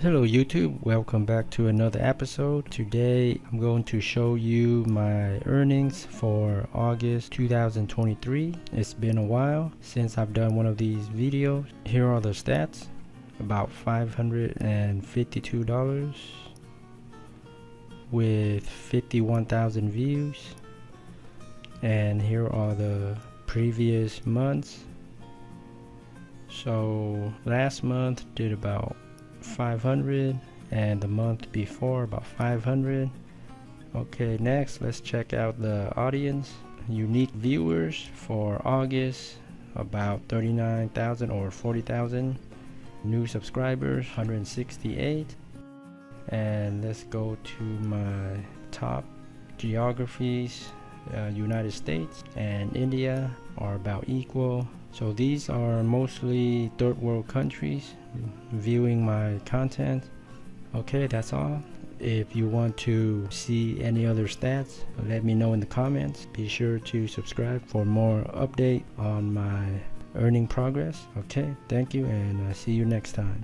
Hello YouTube, welcome back to another episode. Today I'm going to show you my earnings for August 2023. It's been a while since I've done one of these videos. Here are the stats. About $552 with 51,000 views. And here are the previous months. So last month did about 500 and the month before about 500. Okay, next let's check out the audience. Unique viewers for August about 39,000 or 40,000. New subscribers 168. And let's go to my top geographies. United States and India are about equal. So these are mostly third world countries viewing my content. Okay, that's all. If you want to see any other stats, let me know in the comments. Be sure to subscribe for more update on my earning progress. Okay, thank you, and see you next time.